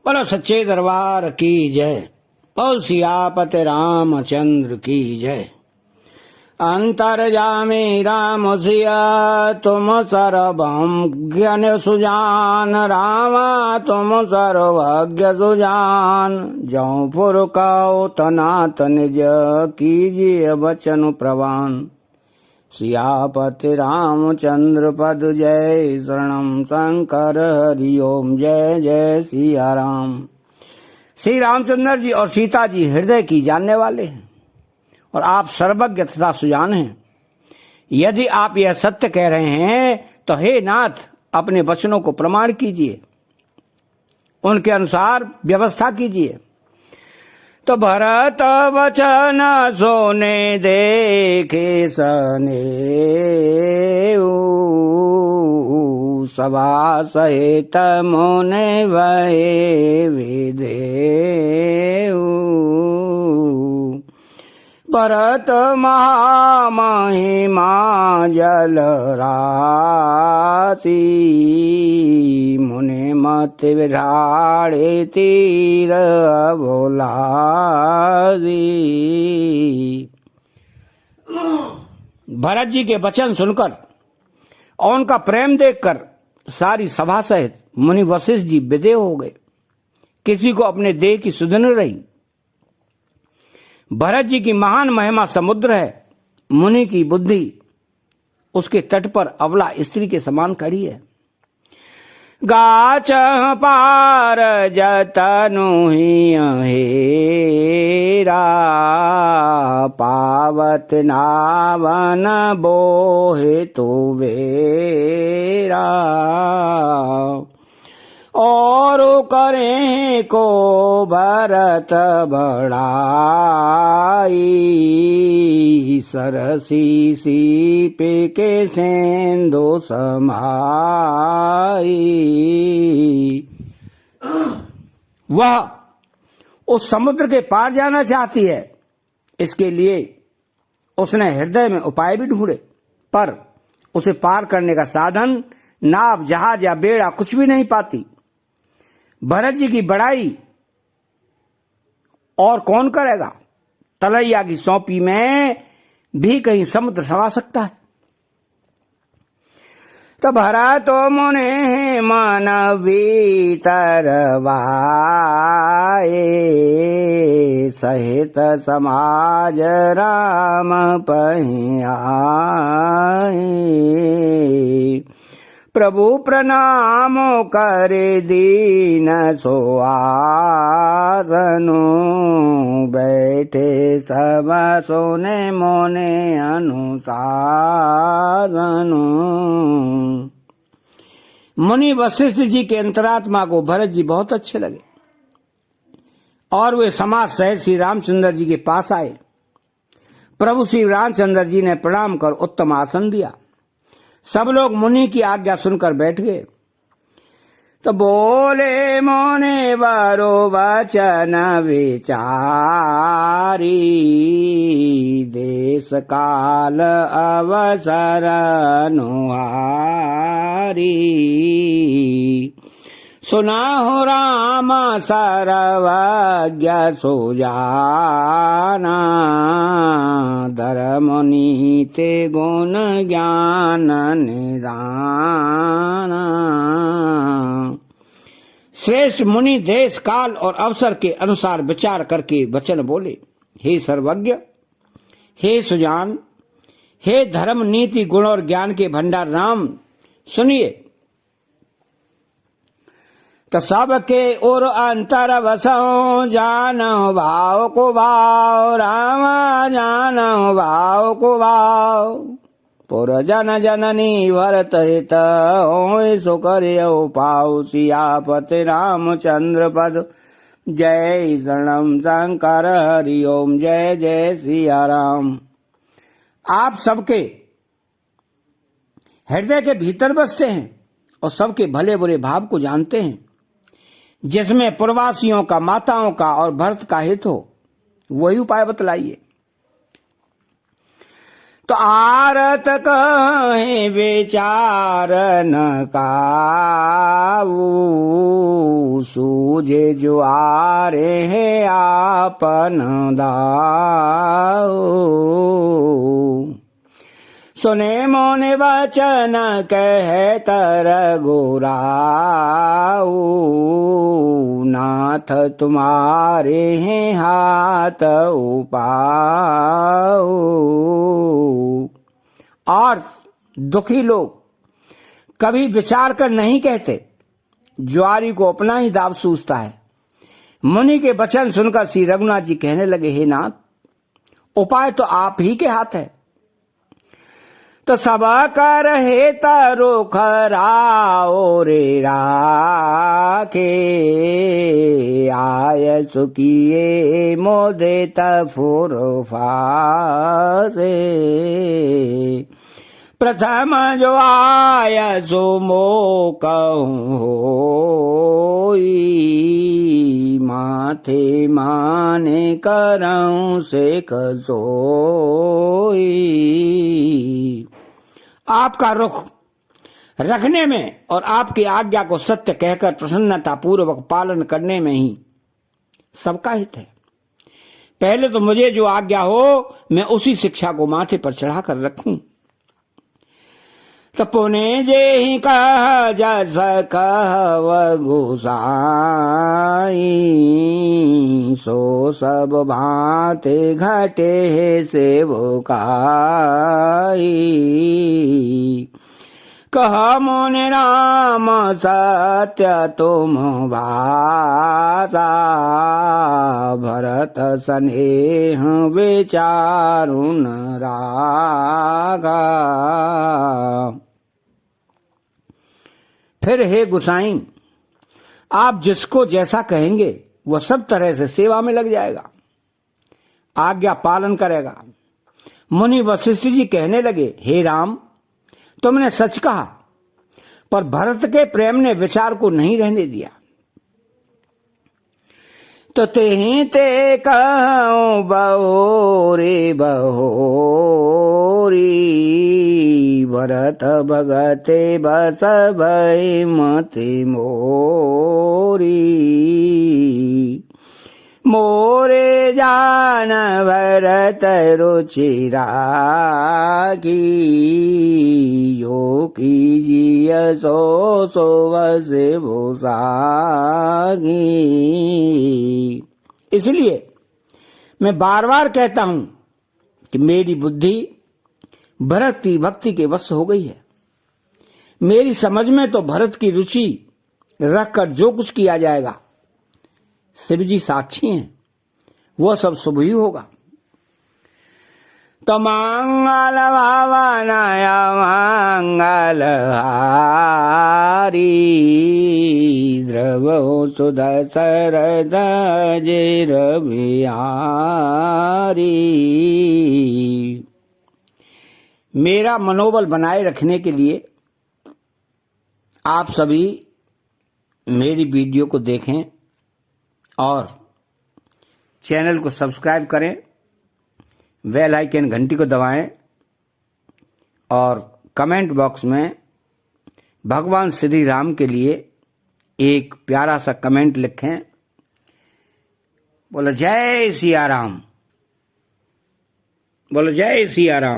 बोलो सच्चे दरबार की जय। बोल सियापति रामचंद्र की जय। अंतर्यामी राम सिया तुम सर्वज्ञ सुजान, रामा तुम सर्वज्ञ सुजान। जौपुर कहो तनात निज, कीजिए वचन प्रवान। सियापति रामचंद्र पद जय, शरणम शंकर हरि ओम जय जय सिया राम। श्री रामचंद्र जी और सीता जी हृदय की जानने वाले हैं और आप सर्वज्ञ तथा सुजान हैं। यदि आप यह सत्य कह रहे हैं तो हे नाथ अपने वचनों को प्रमाण कीजिए, उनके अनुसार व्यवस्था कीजिए। तो भरत वचन सोने देखे सने, सभा सहित मोने वहे विदेऊ। भरत महामहिमा जल राशि, मुनि मत विराड़े तीर बोलासी। भरत जी के वचन सुनकर और उनका प्रेम देखकर सारी सभा सहित मुनि वशिष्ठ जी विदेह हो गए। किसी को अपने देह की सुध न रही। भरत जी की महान महिमा समुद्र है, मुनि की बुद्धि उसके तट पर अबला स्त्री के समान खड़ी है। गाच पार जतनु ही हेरा, पावत नावन बोहे तो वेरा। और करें को भरत बढ़ाई, सरसी सीपे के सेंदो समाई। वह उस समुद्र के पार जाना चाहती है, इसके लिए उसने हृदय में उपाय भी ढूंढे, पर उसे पार करने का साधन नाव जहाज या बेड़ा कुछ भी नहीं पाती। भरत जी की बड़ाई और कौन करेगा? तलैया की सौंपी में भी कहीं समुद्र समा सकता है। तो भरा तो मुने मन भीतरवाए, सहित समाज राम पहियाए। प्रभु प्रणाम करे दीन सोआसनु, बैठे सब सोने मोने अनुशासनु। मुनि वशिष्ठ जी के अंतरात्मा को भरत जी बहुत अच्छे लगे और वे समाज सहित श्री रामचंद्र जी के पास आए। प्रभु श्री रामचंद्र जी ने प्रणाम कर उत्तम आसन दिया। सब लोग मुनि की आज्ञा सुनकर बैठ गए। तो बोले मोने वरो वचन विचारी, देश काल अवसर अनुहारी। सुना हो राम सर्वज्ञ सुजाना, धर्म नीति गुण ज्ञान निदान। श्रेष्ठ मुनि देश काल और अवसर के अनुसार विचार करके वचन बोले। हे सर्वज्ञ, हे सुजान, हे धर्म नीति गुण और ज्ञान के भंडार राम, सुनिए। तो सबके उर अंतर वसो, जानो भाव को भाव, रामा जानो भाव को भाव। पुर जन जननी भरत हित, होय सो करियो पाऊ। सियापति रामचंद्र पद जय, शरणम शंकर हरि ओम जय जय सिया राम। आप सबके हृदय के भीतर बसते हैं और सबके भले बुरे भाव को जानते हैं। जिसमें प्रवासियों का, माताओं का और भरत का हित हो, वही उपाय बतलाइए। तो आरत कहे विचार न काऊ, सूझे जो आरे है आपन दाऊ। सुने मोने वचन कहे तर गोराऊ, नाथ तुम्हारे हैं हाथ उपाऊ। और दुखी लोग कभी विचार कर नहीं कहते, ज्वारी को अपना ही दाव सूझता है। मुनि के वचन सुनकर श्री रघुनाथ जी कहने लगे, हे नाथ, उपाय तो आप ही के हाथ है। तो सब कर हे तरो खराओ रे राखे, आय सुखिए मोदे तफुर फासे। प्रथम जो आय सो मो कहूँ होई, माथे माने करऊँ से कसोई। आपका रुख रखने में और आपकी आज्ञा को सत्य कहकर प्रसन्नता पूर्वक पालन करने में ही सबका हित है। पहले तो मुझे जो आज्ञा हो मैं उसी शिक्षा को माथे पर चढ़ाकर रखूं। तो पुणे जे ही कह जस कहव गोसाई, सो सब भांति घटे से वो काई। कह मुनि राम सत्य तुम भाषा, भरत स्नेह विचारुन रागा। फिर हे गुसाई, आप जिसको जैसा कहेंगे वह सब तरह से सेवा में लग जाएगा, आज्ञा पालन करेगा। मुनि वशिष्ठ जी कहने लगे, हे राम, तुमने सच कहा, पर भरत के प्रेम ने विचार को नहीं रहने दिया। तो तेहि ते कहूँ बहोरी बहोरी, भरत भगते बस भई मति मोरी। मोरे जान भरत रुचि राखी, यो कीजिय सो सो वस भूसागी। इसलिए मैं बार बार कहता हूं कि मेरी बुद्धि भरत की भक्ति के वश हो गई है। मेरी समझ में तो भरत की रुचि रखकर जो कुछ किया जाएगा, शिव जी साक्षी हैं, वो सब शुभ ही होगा। तो मंगल भावनाया मंगल हारी, द्रव सुध सरद जे रविहारी। मेरा मनोबल बनाए रखने के लिए आप सभी मेरी वीडियो को देखें और चैनल को सब्सक्राइब करें, बेल आइकन घंटी को दबाएं और कमेंट बॉक्स में भगवान श्री राम के लिए एक प्यारा सा कमेंट लिखें। बोलो जय सिया राम, बोलो जय सिया राम।